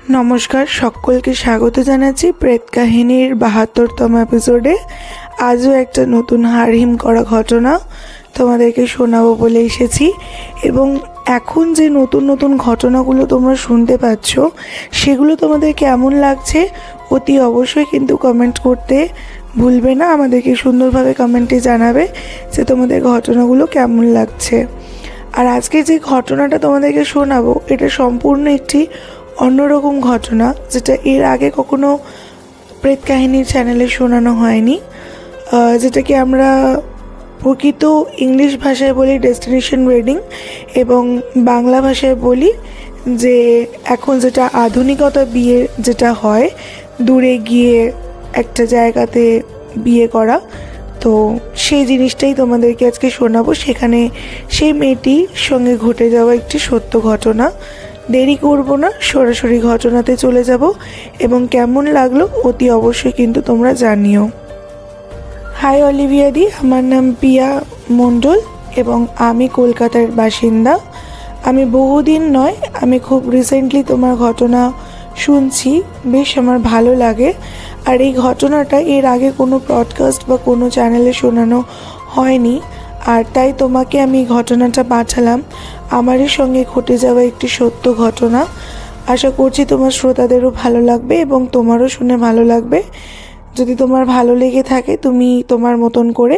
নমস্কার, সকলকে স্বাগত জানাচ্ছি প্রেত কাহিনীর ৭২তম এপিসোডে। আজও একটা নতুন হাড়হিম করা ঘটনা তোমাদেরকে শোনাবো বলে এসেছি। এবং এখন যে নতুন নতুন ঘটনাগুলো তোমরা শুনতে পাচ্ছ সেগুলো তোমাদের কেমন লাগছে অতি অবশ্যই কিন্তু কমেন্ট করতে ভুলবে না। আমাদেরকে সুন্দরভাবে কমেন্টে জানাবে যে তোমাদের ঘটনাগুলো কেমন লাগছে। আর আজকে যে ঘটনাটা তোমাদেরকে শোনাবো এটা সম্পূর্ণ একটি অন্যরকম ঘটনা, যেটা এর আগে কখনো প্রেত কাহিনীর চ্যানেলে শোনানো হয়নি, যেটাকে আমরা প্রকৃত ইংলিশ ভাষায় বলি ডেস্টিনেশন ওয়েডিং এবং বাংলা ভাষায় বলি যে এখন যেটা আধুনিকতা বিয়ে যেটা হয়, দূরে গিয়ে একটা জায়গাতে বিয়ে করা। তো সেই জিনিসটাই তোমাদেরকে আজকে শোনাবো। সেখানে সেই মেয়েটির সঙ্গে ঘটে যাওয়া একটি সত্য ঘটনা। দেরি করব না, সরাসরি ঘটনাতে চলে যাব এবং কেমন লাগলো অতি অবশ্যই কিন্তু তোমরা জানিও। হাই অলিভিয়া দি, আমার নাম পিয়া মণ্ডল এবং আমি কলকাতার বাসিন্দা। আমি বহুদিন নয়, আমি খুব রিসেন্টলি তোমার ঘটনা শুনছি, বেশ আমার ভালো লাগে। আর এই ঘটনাটা এর আগে কোনো পডকাস্ট বা কোনো চ্যানেলে শোনানো হয়নি, আর তাই তোমাকে আমি ঘটনাটা পাঠালাম। আমারই সঙ্গে ঘটে যাওয়া একটি সত্য ঘটনা। আশা করছি তোমার শ্রোতাদেরও ভালো লাগবে এবং তোমারও শুনে ভালো লাগবে। যদি তোমার ভালো লেগে থাকে তুমি তোমার মতন করে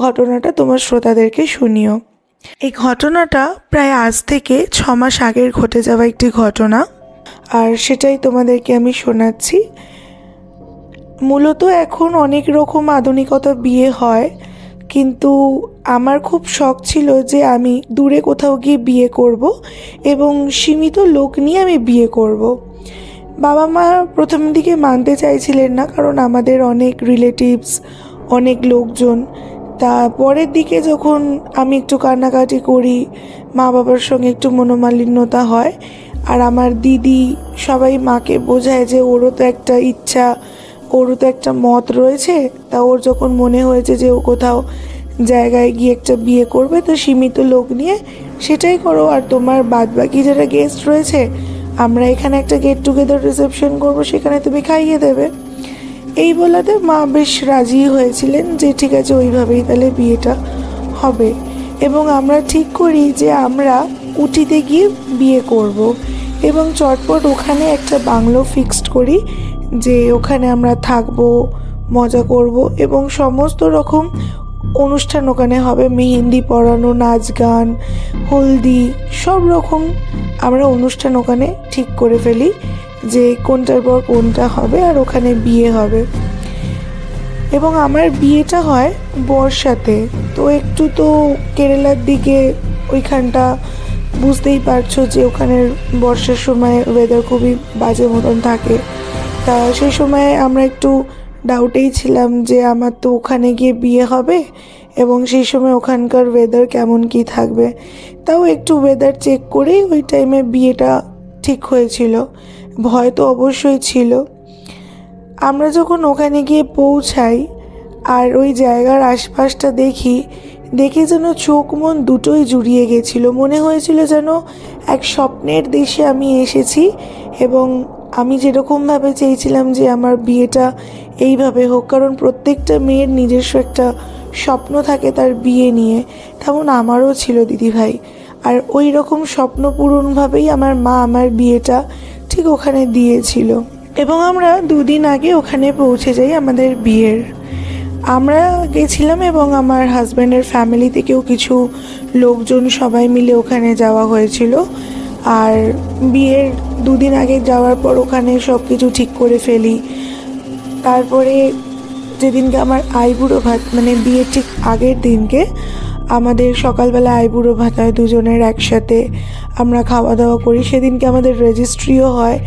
ঘটনাটা তোমার শ্রোতাদেরকে শুনিও। এই ঘটনাটা প্রায় আজ থেকে 6 মাস আগের ঘটে যাওয়া একটি ঘটনা, আর সেটাই তোমাদেরকে আমি শোনাচ্ছি। মূলত এখন অনেক রকম আধুনিকতা বিয়ে হয়, কিন্তু আমার খুব শখ ছিল যে আমি দূরে কোথাও গিয়ে বিয়ে করব এবং সীমিত লোক নিয়ে আমি বিয়ে করব। বাবা মা প্রথম দিকে মানতে চাইছিলেন না, কারণ আমাদের অনেক রিলেটিভস, অনেক লোকজন। তা পরের দিকে যখন আমি একটু কান্নাকাটি করি, মা বাবার সঙ্গে একটু মনোমালিন্যতা হয়, আর আমার দিদি সবাই মাকে বোঝায় যে ওরও তো একটা ইচ্ছা, ওরও তো একটা মত রয়েছে। তা ওর যখন মনে হয়েছে যে ও কোথাও জায়গায় গিয়ে একটা বিয়ে করবে, তো সীমিত লোক নিয়ে সেটাই করো, আর তোমার বাদবাকি যারা গেস্ট রয়েছে আমরা এখানে একটা গেট টুগেদার রিসেপশন করবো, সেখানে তুমি খাইয়ে দেবে। এই বলাতে মা বেশ রাজি হয়েছিলেন যে ঠিক আছে ওইভাবেই তাহলে বিয়েটা হবে। এবং আমরা ঠিক করি যে আমরা উটিতে গিয়ে বিয়ে করব এবং চটপট ওখানে একটা বাংলো ফিক্সড করি যে ওখানে আমরা থাকবো, মজা করব এবং সমস্ত রকম অনুষ্ঠান ওখানে হবে। মেহেন্দি পরানো, নাচ গান, হলদি, সব রকম আমরা অনুষ্ঠান ওখানে ঠিক করে ফেলি যে কোনটার পর কোনটা হবে, আর ওখানে বিয়ে হবে। এবং আমার বিয়েটা হয় বর্ষাতে। তো একটু তো কেরালার দিকে ওইখানটা বুঝতেই পারছো যে ওখানের বর্ষার সময় ওয়েদার খুবই বাজে মতন থাকে। তা সেই সময় আমরা একটু ডাউটেই ছিলাম যে আমার তো ওখানে গিয়ে বিয়ে হবে এবং সেই সময় ওখানকার ওয়েদার কেমন কি থাকবে। তাও একটু ওয়েদার চেক করেই ওই টাইমে বিয়েটা ঠিক হয়েছিল। ভয় তো অবশ্যই ছিল। আমরা যখন ওখানে গিয়ে পৌঁছাই আর ওই জায়গার আশপাশটা দেখে যেন চোখ মন দুটোই জুড়িয়ে গেছিলো। মনে হয়েছিল যেন এক স্বপ্নের দেশে আমি এসেছি এবং আমি যেরকমভাবে চেয়েছিলাম যে আমার বিয়েটা এইভাবে হোক, কারণ প্রত্যেকটা মেয়ের নিজস্ব একটা স্বপ্ন থাকে তার বিয়ে নিয়ে, তেমন আমারও ছিল দিদিভাই। আর ওই রকম স্বপ্ন পূরণভাবেই আমার মা আমার বিয়েটা ঠিক ওখানে দিয়েছিল। এবং আমরা 2 দিন আগে ওখানে পৌঁছে যাই আমাদের বিয়ের। আমরা গেছিলাম এবং আমার হাজব্যান্ডের ফ্যামিলি থেকেও কিছু লোকজন সবাই মিলে ওখানে যাওয়া হয়েছিল। আর বিয়ের 2 দিন আগে যাওয়ার পর ওখানে সব কিছু ঠিক করে ফেলি। তারপরে যেদিনকে আমার আইবুড়ো ভাত, মানে বিয়ের ঠিক আগের দিনকে আমাদের সকালবেলা আইবুড়ো ভাত হয় দুজনের একসাথে, আমরা খাওয়া দাওয়া করি। সেদিনকে আমাদের রেজিস্ট্রিও হয়।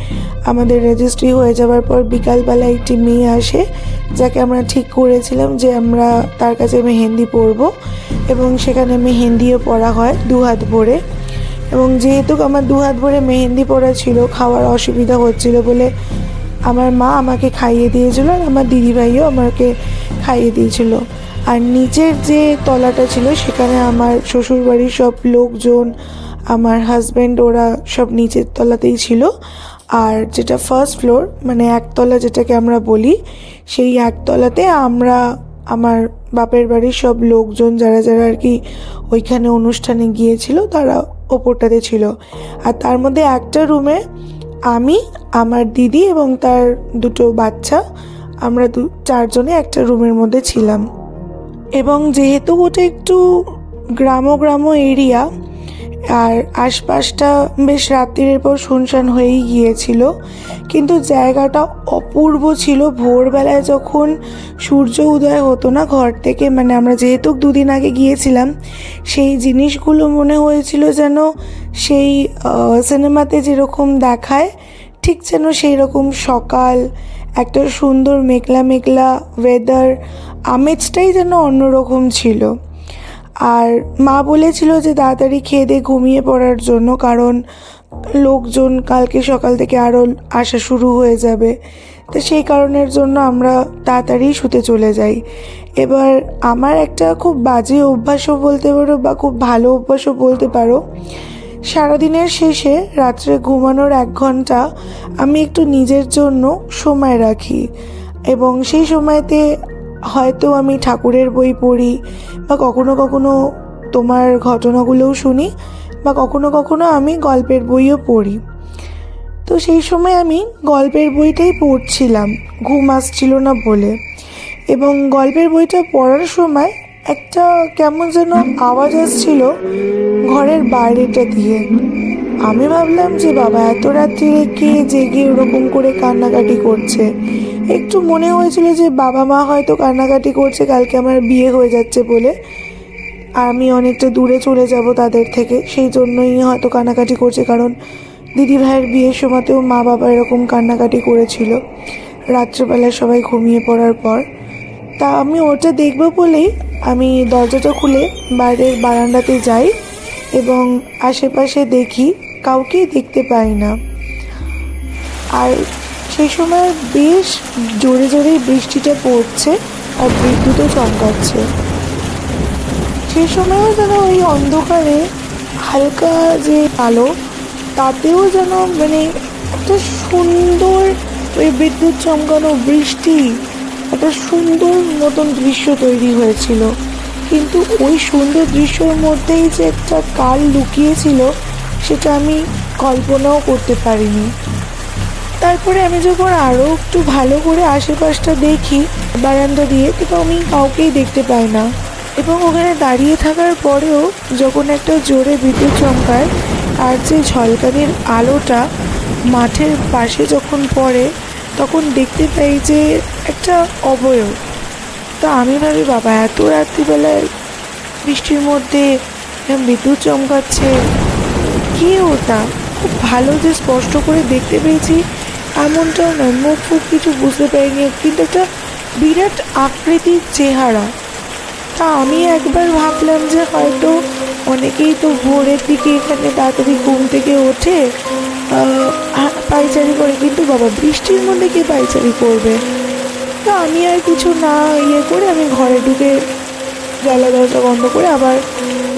আমাদের রেজিস্ট্রি হয়ে যাওয়ার পর বিকালবেলা একটি মেয়ে আসে যাকে আমরা ঠিক করেছিলাম যে আমরা তার কাছে মেহেন্দি পরবো এবং সেখানে মেহেন্দিও পরা হয় 2 হাত ভরে। এবং যেহেতু আমার 2 হাত ভরে মেহেন্দি পরা ছিল, খাওয়ার অসুবিধা হচ্ছিল বলে আমার মা আমাকে খাইয়ে দিয়েছিল আর আমার দিদিভাইও আমাকে খাইয়ে দিয়েছিল। আর নিচের যে তলাটা ছিল সেখানে আমার শ্বশুরবাড়ির সব লোকজন, আমার হাজব্যান্ড, ওরা সব নিচের তলাতেই ছিল। আর যেটা ফার্স্ট ফ্লোর মানে একতলা যেটাকে আমরা বলি, সেই একতলাতে আমরা আমার বাপের বাড়ির সব লোকজন যারা যারা আর কি ওইখানে অনুষ্ঠানে গিয়েছিল তারা ওপরটাতে ছিল। আর তার মধ্যে একটা রুমে আমি, আমার দিদি এবং তার দুটো বাচ্চা, আমরা চারজনে একটা রুমের মধ্যে ছিলাম। এবং যেহেতু ওটা একটু গ্রাম এরিয়া আর আশপাশটা বেশ রাত্রির পর শুনশান হয়েই গিয়েছিল, কিন্তু জায়গাটা অপূর্ব ছিল। ভোরবেলায় যখন সূর্য উদয় হতো না ঘর থেকে, মানে আমরা যেহেতু দুদিন আগে গিয়েছিলাম, সেই জিনিসগুলো মনে হয়েছিল যেন সেই সিনেমাতে যেরকম দেখায় ঠিক যেন সেই রকম সকাল, একটা সুন্দর মেঘলা মেঘলা ওয়েদার, আমেজটাই যেন অন্যরকম ছিল। আর মা বলেছিল যে তাড়াতাড়ি খেয়ে দিয়ে ঘুমিয়ে পড়ার জন্য, কারণ লোকজন কালকে সকাল থেকে আরও আসা শুরু হয়ে যাবে। তো সেই কারণের জন্য আমরা তাড়াতাড়ি শুতে চলে যাই। এবার আমার একটা খুব বাজে অভ্যাসও বলতে পারো বা খুব ভালো অভ্যাসও বলতে পারো, সারাদিনের শেষে রাত্রে ঘুমানোর 1 ঘন্টা আমি একটু নিজের জন্য সময় রাখি, এবং সেই সময়তে হয়তো আমি ঠাকুরের বই পড়ি বা কখনো কখনো তোমার ঘটনাগুলোও শুনি বা কখনো কখনো আমি গল্পের বইও পড়ি। তো সেই সময় আমি গল্পের বইটাই পড়ছিলাম, ঘুম আসছিল না বলে। এবং গল্পের বইটা পড়ার সময় একটা কেমন যেন আওয়াজ আসছিল ঘরের বাইরেটা দিয়ে। আমি ভাবলাম যে বাবা এত রাত্রিরে কে জেগে ওরকম করে কান্নাকাটি করছে। একটু মনে হয়েছিল যে বাবা মা হয়তো কান্নাকাটি করছে কালকে আমার বিয়ে হয়ে যাচ্ছে বলে, আমি অনেকটা দূরে চলে যাব তাদের থেকে, সেই জন্যই হয়তো কান্নাকাটি করছে। কারণ দিদি ভাইয়ের বিয়ের সময়তেও মা বাবা এরকম কান্নাকাটি করেছিল রাত্রেবেলায় সবাই ঘুমিয়ে পড়ার পর। তা আমি ওটা দেখব বলেই আমি দরজাটা খুলে বাইরের বারান্দাতে যাই এবং আশেপাশে দেখি, কাউকেই দেখতে পাই না। আর সেই সময় বেশ জোরে জোরে বৃষ্টিটা পড়ছে আর বিদ্যুৎও চমকাচ্ছে। সেই সময়ও যেন ওই অন্ধকারে হালকা যে আলো, তাতেও যেন মানে একটা সুন্দর ওই বিদ্যুৎ চমকানো বৃষ্টি, একটা সুন্দর মতন দৃশ্য তৈরি হয়েছিল। কিন্তু ওই সুন্দর দৃশ্যের মধ্যেই যে একটা কাল লুকিয়েছিল সেটা আমি কল্পনাও করতে পারিনি। তারপরে আমি যখন আরও একটু ভালো করে আশেপাশটা দেখি বারান্দা দিয়ে, কিন্তু আমি কাউকেই দেখতে পাই না। এবং ওখানে দাঁড়িয়ে থাকার পরেও যখন একটা জোরে বিদ্যুৎ চমকায় আর যে ঝলকানির আলোটা মাঠের পাশে যখন পড়ে, তখন দেখতে পাই যে একটা অবয়ব। তা আমি ভাবি বাবা এত রাত্রিবেলায় বৃষ্টির মধ্যে বিদ্যুৎ চমকাচ্ছে, কে ওটা? খুব ভালো যে স্পষ্ট করে দেখতে পেয়েছি এমনটাও নয়, মুখ ফুক কিছু বুঝতে পারিনি, কিন্তু একটা বিরাট আকৃতির চেহারা। তা আমি একবার ভাবলাম যে হয়তো অনেকেই তো ভোরের দিকে এখানে তাড়াতাড়ি ঘুম থেকে ওঠে পায়চারি করে, কিন্তু বাবা বৃষ্টির মধ্যে কে পায়চারি করবে? তো আমি আর কিছু না করে আমি ঘরে ঢুকে জানলা দরজা বন্ধ করে আবার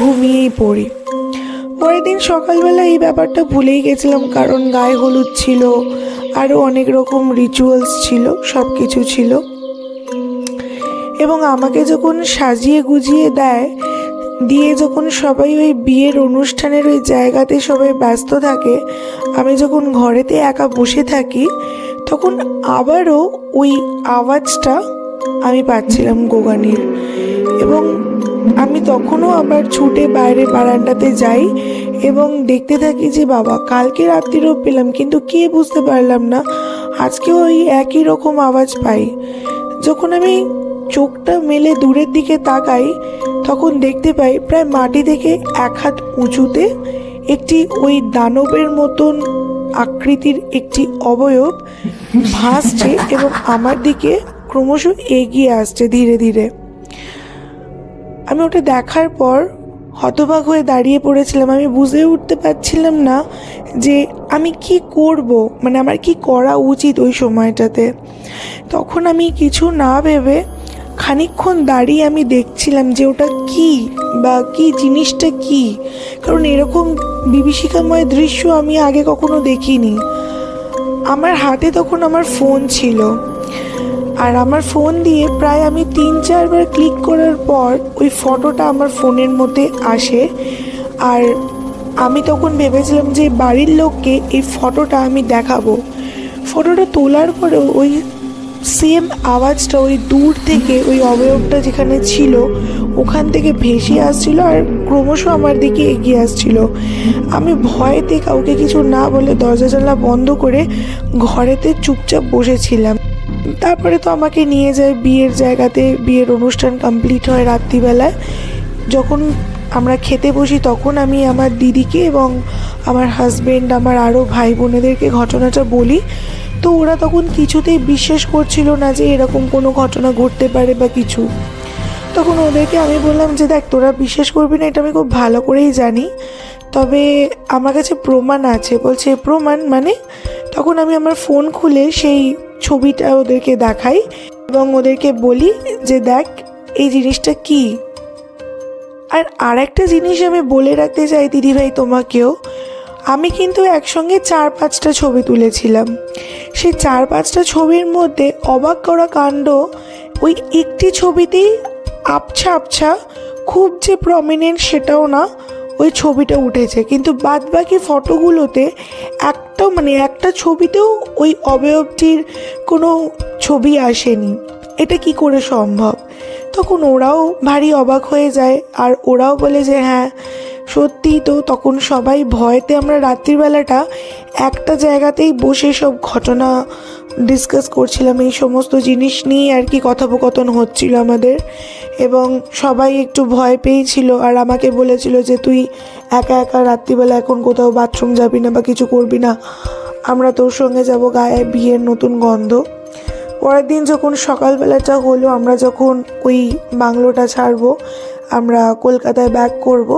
ঘুমিয়েই পড়ি। পরের দিন সকালবেলা এই ব্যাপারটা ভুলেই গেছিলাম, কারণ গায়ে হলুদ ছিল, আরও অনেক রকম রিচুয়ালস ছিল, সব কিছু ছিল। এবং আমাকে যখন সাজিয়ে গুজিয়ে দিয়ে যখন সবাই ওই বিয়ের অনুষ্ঠানের ওই জায়গাতে সবাই ব্যস্ত থাকে, আমি যখন ঘরেতে একা বসে থাকি, তখন আবারও ওই আওয়াজটা আমি পাচ্ছিলাম গোগানির। এবং আমি তখনও আবার ছুটে বাইরে বারান্দাতে যাই এবং দেখতে থাকি যে বাবা কালকে রাত্রিরেও পেলাম, কিন্তু কে বুঝতে পারলাম না, আজকেও ওই একই রকম আওয়াজ পাই। যখন আমি চোখটা মেলে দূরের দিকে তাকাই, তখন দেখতে পাই প্রায় মাটি থেকে 1 হাত উঁচুতে একটি ওই দানবের মতন আকৃতির একটি অবয়ব ভাসছে এবং আমার দিকে ক্রমশ এগিয়ে আসছে ধীরে ধীরে। আমি ওটা দেখার পর হতবাক হয়ে দাঁড়িয়ে পড়েছিলাম। আমি বুঝে উঠতে পারছিলাম না যে আমি কি করব, মানে আমার কি করা উচিত ওই সময়টাতে। তখন আমি কিছু না ভেবে খানিকক্ষণ দাঁড়িয়ে আমি দেখছিলাম যে ওটা কি বা কি জিনিসটা কি, কারণ এরকম বিভীষিকাময় দৃশ্য আমি আগে কখনো দেখিনি। আমার হাতে তখন আমার ফোন ছিল, আর আমার ফোন দিয়ে প্রায় আমি 3-4 বার ক্লিক করার পর ওই ফটোটা আমার ফোনের মধ্যে আসে। আর আমি তখন ভেবেছিলাম যে বাড়ির লোককে এই ফটোটা আমি দেখাবো। ফটোটা তোলার পরেও ওই সেম আওয়াজটা ওই দূর থেকে ওই অবয়বটা যেখানে ছিল ওখান থেকে ভেসে আসছিল আর ক্রমশ আমার দিকে এগিয়ে আসছিল। আমি ভয়েতে কাউকে কিছু না বলে দরজা জানলা বন্ধ করে ঘরেতে চুপচাপ বসেছিলাম। তারপরে তো আমাকে নিয়ে যায় বিয়ের জায়গাতে। বিয়ের অনুষ্ঠান কমপ্লিট হয় রাত্রিবেলায়। যখন আমরা খেতে বসি তখন আমি আমার দিদিকে এবং আমার হাজবেন্ড, আমার আরও ভাই বোনেদেরকে ঘটনাটা বলি। তো ওরা তখন কিছুতেই বিশ্বাস করছিল না যে এরকম কোনো ঘটনা ঘটতে পারে বা কিছু। তখন ওদেরকে আমি বললাম যে দেখ, তোরা বিশ্বাস করবি না এটা আমি খুব ভালো করেই জানি, তবে আমার কাছে প্রমাণ আছে। বলছে প্রমাণ মানে? তখন আমি আমার ফোন খুলে সেই ছবিটা ওদেরকে দেখাই এবং ওদেরকে বলি যে দেখ এই জিনিসটা কি। আর একটা জিনিস আমি বলে রাখতে চাই দিদিভাই তোমাকেও, আমি কিন্তু একসঙ্গে 4-5টা ছবি তুলেছিলাম। সেই 4-5টা ছবির মধ্যে অবাক করা কাণ্ড, ওই একটি ছবিতেই আবছা আবছা, খুব যে প্রমিনেন্ট সেটাও না, ওই ছবিটা উঠেছে। কিন্তু বাদ বাকি ফটোগুলোতে একটা ছবিতেও ওই অবয়বটির কোনো ছবি আসেনি। এটা কি করে সম্ভব? তখন ওরাও ভারী অবাক হয়ে যায় আর ওরাও বলে যে হ্যাঁ সত্যি তো। তখন সবাই ভয়েতে আমরা রাত্রিবেলাটা একটা জায়গাতেই বসে সব ঘটনা ডিসকাস করছিলাম, এই সমস্ত জিনিস নিয়ে আর কি কথোপকথন হচ্ছিল আমাদের। এবং সবাই একটু ভয় পেয়েছিল আর আমাকে বলেছিল যে তুই একা একা রাত্রিবেলা এখন কোথাও বাথরুম যাবি না বা কিছু করবি না, আমরা তোর সঙ্গে যাব, গায়ে বিয়ের নতুন গন্ধ। পরের দিন যখন সকালবেলাটা হলো, আমরা যখন ওই বাংলোটা ছাড়বো, আমরা কলকাতায় ব্যাক করব,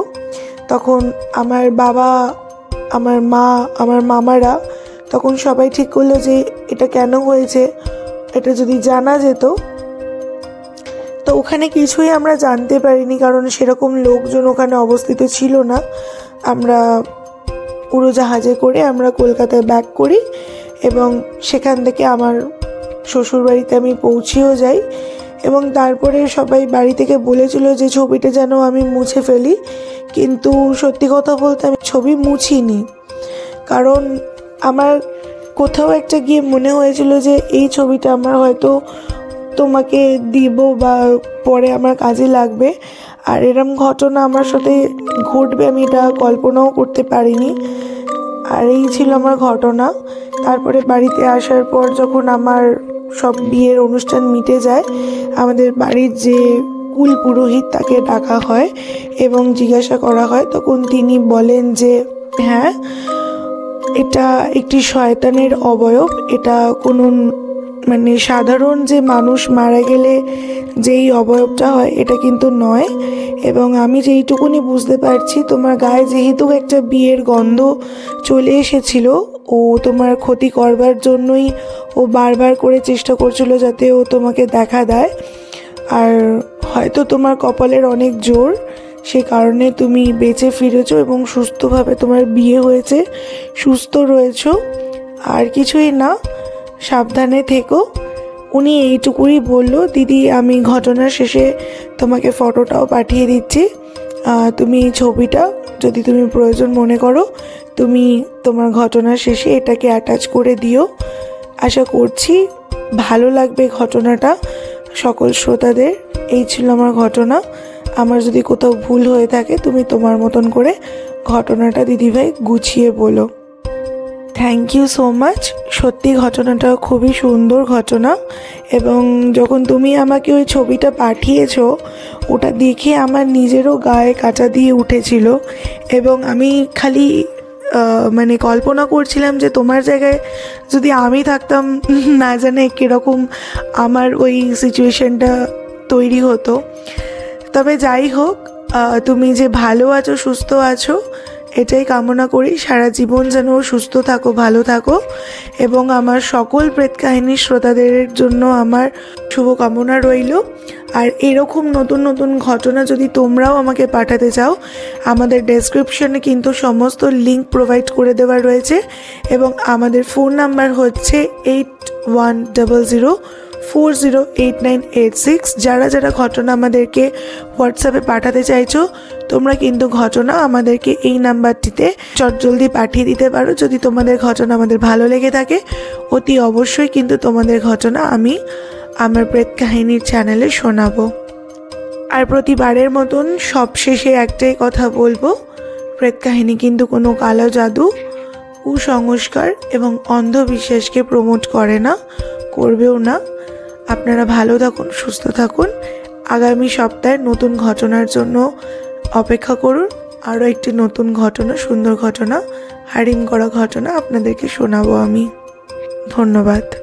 তখন আমার বাবা, আমার মা, আমার মামারা তখন সবাই ঠিক করলো যে এটা কেন হয়েছে এটা যদি জানা যেত। তো ওখানে কিছুই আমরা জানতে পারিনি, কারণ সেরকম লোকজন ওখানে অবস্থিত ছিল না। আমরা উড়োজাহাজে করে আমরা কলকাতায় ব্যাক করি এবং সেখান থেকে আমার শ্বশুরবাড়িতে আমি পৌঁছেও যাই। এবং তারপরে সবাই বাড়ি থেকে বলেছিল যে ছবিটা যেন আমি মুছে ফেলি, কিন্তু সত্যি কথা বলতে আমি ছবি মুছিনি। কারণ আমার কোথাও একটা গিয়ে মনে হয়েছিল যে এই ছবিটা আমার হয়তো তোমাকে দিব বা পরে আমার কাজে লাগবে, আর এরম ঘটনা আমার সাথে ঘটবে আমি এটা কল্পনাও করতে পারিনি। আর এই ছিল আমার ঘটনা। তারপরে বাড়িতে আসার পর যখন আমার সব বিয়ের অনুষ্ঠান মিটে যায়, আমাদের বাড়ির যে কুল পুরোহিত তাকে ডাকা হয় এবং জিজ্ঞাসা করা হয়। তখন তিনি বলেন যে হ্যাঁ এটা একটি শয়তানের অবয়ব, এটা কোনো সাধারণ যে মানুষ মারা গেলে যেই অবয়বটা হয় এটা কিন্তু নয়। এবং আমি যেইটুকুনি বুঝতে পারছি, তোমার গায়ে যেহেতু একটা বিয়ের গন্ধ চলে এসেছিল, ও তোমার ক্ষতি করবার জন্যই ও বারবার করে চেষ্টা করছিল যাতে ও তোমাকে দেখা দেয়। আর হয়তো তোমার কপালের অনেক জোর, সে কারণে তুমি বেঁচে ফিরেছো এবং সুস্থভাবে তোমার বিয়ে হয়েছে, সুস্থ রয়েছো, আর কিছুই না, সাবধানে থেকো। উনি এইটুকুই বলল। দিদি আমি ঘটনার শেষে তোমাকে ফটোটাও পাঠিয়ে দিচ্ছি, তুমি এই ছবিটা যদি তুমি প্রয়োজন মনে করো তুমি তোমার ঘটনার শেষে এটাকে অ্যাটাচ করে দিও। আশা করছি ভালো লাগবে ঘটনাটা সকল শ্রোতাদের। এই ছিল আমার ঘটনা। আমার যদি কোথাও ভুল হয়ে থাকে তুমি তোমার মতন করে ঘটনাটা দিদিভাই গুছিয়ে বলো। Thank you so much. সত্যি ঘটনাটা খুবই সুন্দর ঘটনা। এবং যখন তুমি আমাকে ওই ছবিটা পাঠিয়েছো, ওটা দেখে আমার নিজেরও গায়ে কাঁটা দিয়ে উঠেছিল এবং আমি খালি কল্পনা করছিলাম যে তোমার জায়গায় যদি আমি থাকতাম, না জানে কীরকম আমার ওই সিচুয়েশনটা তৈরি হতো। তবে যাই হোক, তুমি যে ভালো আছো, সুস্থ আছো, এটাই কামনা করি সারা জীবন যেন সুস্থ থাকো, ভালো থাকো, এবং আমার সকল প্রেত কাহিনীর শ্রোতাদের জন্য আমার শুভকামনা রইল। আর এরকম নতুন নতুন ঘটনা যদি তোমরাও আমাকে পাঠাতে চাও, আমাদের ডেসক্রিপশনে কিন্তু সমস্ত লিঙ্ক প্রোভাইড করে দেওয়া রয়েছে, এবং আমাদের ফোন নাম্বার হচ্ছে 8100408986। যারা যারা ঘটনা আমাদেরকে হোয়াটসঅ্যাপে পাঠাতে চাইছো, তোমরা কিন্তু ঘটনা আমাদেরকে এই নাম্বারটিতে চটজলদি পাঠিয়ে দিতে পারো। যদি তোমাদের ঘটনা আমাদের ভালো লেগে থাকে, অতি অবশ্যই কিন্তু তোমাদের ঘটনা আমি আমার প্রেত কাহিনীর চ্যানেলে শোনাবো। আর প্রতিবারের মতন সবশেষে একটাই কথা বলবো, প্রেত কাহিনী কিন্তু কোনো কালো জাদু, কুসংস্কার এবং অন্ধবিশ্বাসকে প্রমোট করে না, করবেও না। আপনারা ভালো থাকুন, সুস্থ থাকুন। আগামী সপ্তাহে নতুন ঘটনার জন্য অপেক্ষা করুন। আরও একটি নতুন ঘটনা, সুন্দর ঘটনা, হারিম করা ঘটনা আপনাদেরকে শোনাবো আমি। ধন্যবাদ।